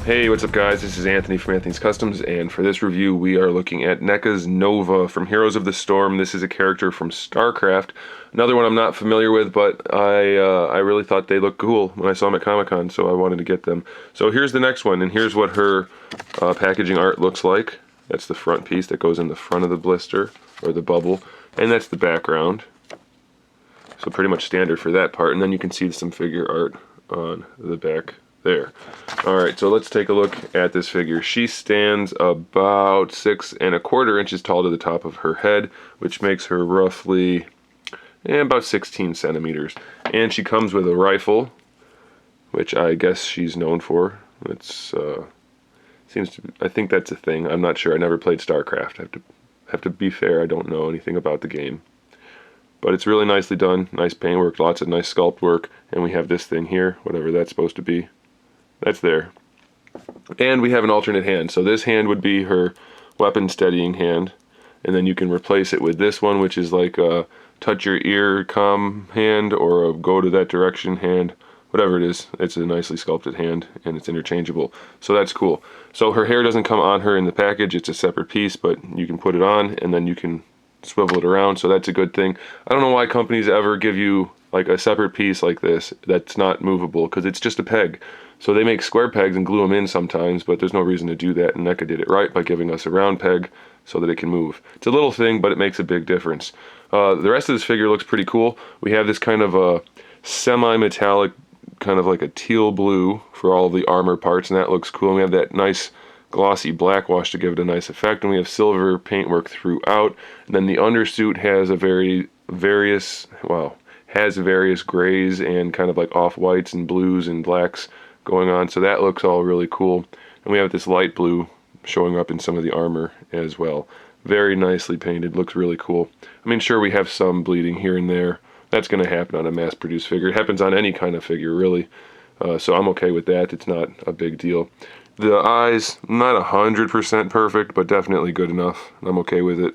Hey, what's up guys? This is Anthony from Anthony's Customs, and for this review we are looking at NECA's Nova from Heroes of the Storm. This is a character from StarCraft. Another one I'm not familiar with, but I really thought they looked cool when I saw them at Comic-Con, so I wanted to get them. So here's the next one, and here's what her packaging art looks like. That's the front piece that goes in the front of the blister, or the bubble, and that's the background. So pretty much standard for that part, and then you can see some figure art on the back there. Alright, so let's take a look at this figure. She stands about 6¼ inches tall to the top of her head, which makes her roughly about 16 centimeters. And she comes with a rifle, which I guess she's known for. It's I think that's a thing. I'm not sure. I never played StarCraft. I have to be fair. I don't know anything about the game. But it's really nicely done. Nice paintwork, lots of nice sculpt work, and we have this thing here, whatever that's supposed to be. That's there. And we have an alternate hand. So this hand would be her weapon steadying hand, and then you can replace it with this one, which is like a touch your ear comm hand or a go to that direction hand. Whatever it is, it's a nicely sculpted hand, and it's interchangeable. So that's cool. So her hair doesn't come on her in the package. It's a separate piece, but you can put it on, and then you can swivel it around, so that's a good thing. I don't know why companies ever give you like a separate piece like this that's not movable, because it's just a peg. So they make square pegs and glue them in sometimes, but there's no reason to do that, and NECA did it right by giving us a round peg so that it can move. It's a little thing, but it makes a big difference. The rest of this figure looks pretty cool. We have this kind of a semi-metallic, kind of like a teal blue for all of the armor parts, and that looks cool. And we have that nice glossy black wash to give it a nice effect, and we have silver paintwork throughout. And then the undersuit has a various grays and kind of like off-whites and blues and blacks going on, so that looks all really cool. And we have this light blue showing up in some of the armor as well. Very nicely painted, looks really cool. I mean, sure, we have some bleeding here and there. That's going to happen on a mass-produced figure. It happens on any kind of figure, really. So I'm okay with that. It's not a big deal. The eyes, not 100% perfect, but definitely good enough. I'm okay with it.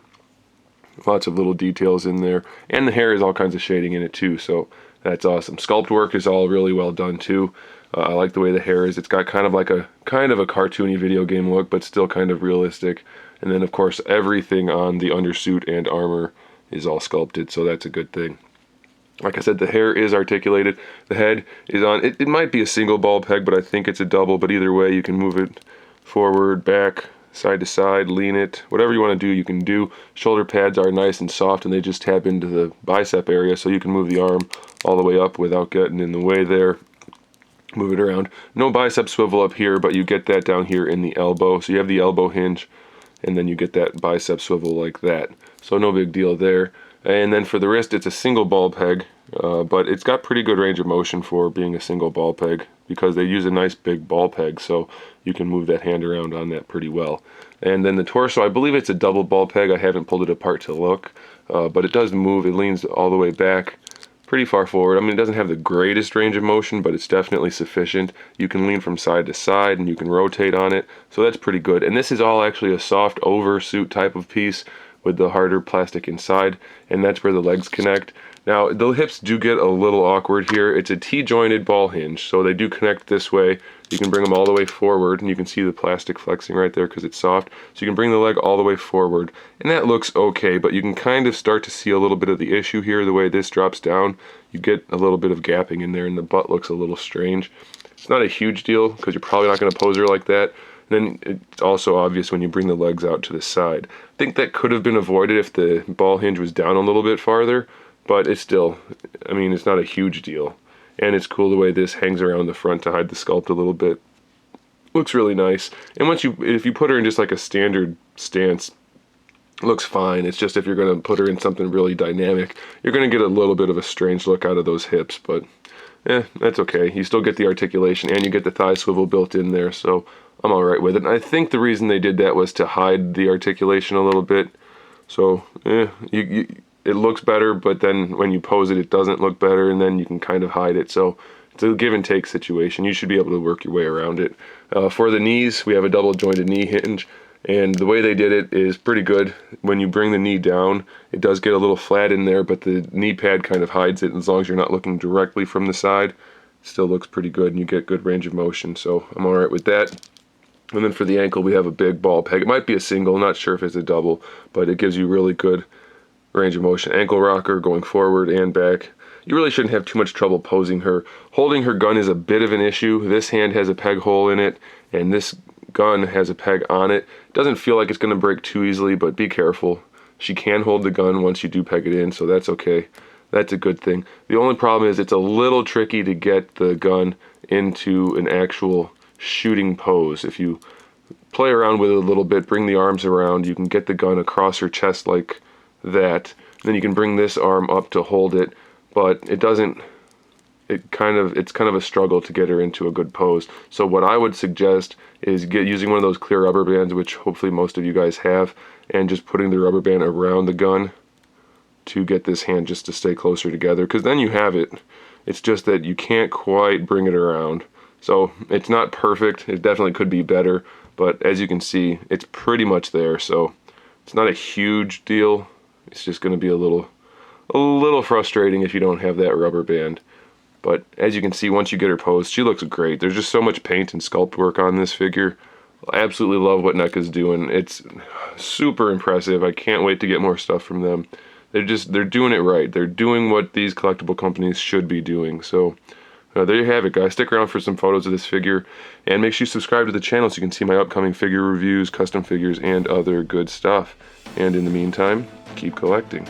Lots of little details in there. And the hair is all kinds of shading in it too, so that's awesome. Sculpt work is all really well done too. I like the way the hair is. It's got kind of a cartoony video game look, but still kind of realistic. And then of course everything on the undersuit and armor is all sculpted, so that's a good thing. Like I said, the hair is articulated. The head is on, it might be a single ball peg, but I think it's a double, but either way you can move it forward, back, side to side, lean it, whatever you want to do, you can do. Shoulder pads are nice and soft, and they just tap into the bicep area, so you can move the arm all the way up without getting in the way there. Move it around. No bicep swivel up here, but you get that down here in the elbow. So you have the elbow hinge, and then you get that bicep swivel like that. So no big deal there. And then for the wrist, it's a single ball peg, but it's got pretty good range of motion for being a single ball peg, because they use a nice big ball peg, so you can move that hand around on that pretty well. And then the torso, I believe it's a double ball peg. I haven't pulled it apart to look, but it does move. It leans all the way back pretty far forward. I mean, it doesn't have the greatest range of motion, but it's definitely sufficient. You can lean from side to side, and you can rotate on it, so that's pretty good. And this is all actually a soft oversuit type of piece with the harder plastic inside, and that's where the legs connect. Now, the hips do get a little awkward here. It's a T-jointed ball hinge, so they do connect this way. You can bring them all the way forward, and you can see the plastic flexing right there because it's soft. So you can bring the leg all the way forward, and that looks okay, but you can kind of start to see a little bit of the issue here. The way this drops down, you get a little bit of gapping in there, and the butt looks a little strange. It's not a huge deal because you're probably not going to pose her like that. And then it's also obvious when you bring the legs out to the side. I think that could have been avoided if the ball hinge was down a little bit farther, but it's still, I mean, it's not a huge deal. And it's cool the way this hangs around the front to hide the sculpt a little bit. Looks really nice. And if you put her in just like a standard stance, looks fine. It's just if you're going to put her in something really dynamic, you're going to get a little bit of a strange look out of those hips, but that's okay. You still get the articulation, and you get the thigh swivel built in there, so I'm alright with it. And I think the reason they did that was to hide the articulation a little bit. So, it looks better, but then when you pose it, it doesn't look better, and then you can kind of hide it. So it's a give and take situation. You should be able to work your way around it. For the knees, we have a double jointed knee hinge, and the way they did it is pretty good. When you bring the knee down, it does get a little flat in there, but the knee pad kind of hides it. As long as you're not looking directly from the side, it still looks pretty good, and you get good range of motion, so I'm alright with that. And then for the ankle, we have a big ball peg. It might be a single, not sure if it's a double, but it gives you really good range of motion. Ankle rocker going forward and back. You really shouldn't have too much trouble posing her. Holding her gun is a bit of an issue. This hand has a peg hole in it, and this gun has a peg on it. It doesn't feel like it's going to break too easily, but be careful. She can hold the gun once you do peg it in, so that's okay. That's a good thing. The only problem is it's a little tricky to get the gun into an actual shooting pose. If you play around with it a little bit, bring the arms around, you can get the gun across her chest like that. Then you can bring this arm up to hold it, but it's kind of a struggle to get her into a good pose. So what I would suggest is using one of those clear rubber bands, which hopefully most of you guys have, and just putting the rubber band around the gun to get this hand just to stay closer together, because then you have it. It's just that you can't quite bring it around. So it's not perfect. It definitely could be better, but as you can see, it's pretty much there. So it's not a huge deal. It's just going to be a little frustrating if you don't have that rubber band. But as you can see, once you get her posed, she looks great. There's just so much paint and sculpt work on this figure. I absolutely love what NECA's doing. It's super impressive. I can't wait to get more stuff from them. They're doing it right. They're doing what these collectible companies should be doing. So there you have it, guys. Stick around for some photos of this figure, and make sure you subscribe to the channel so you can see my upcoming figure reviews, custom figures, and other good stuff. And in the meantime, keep collecting.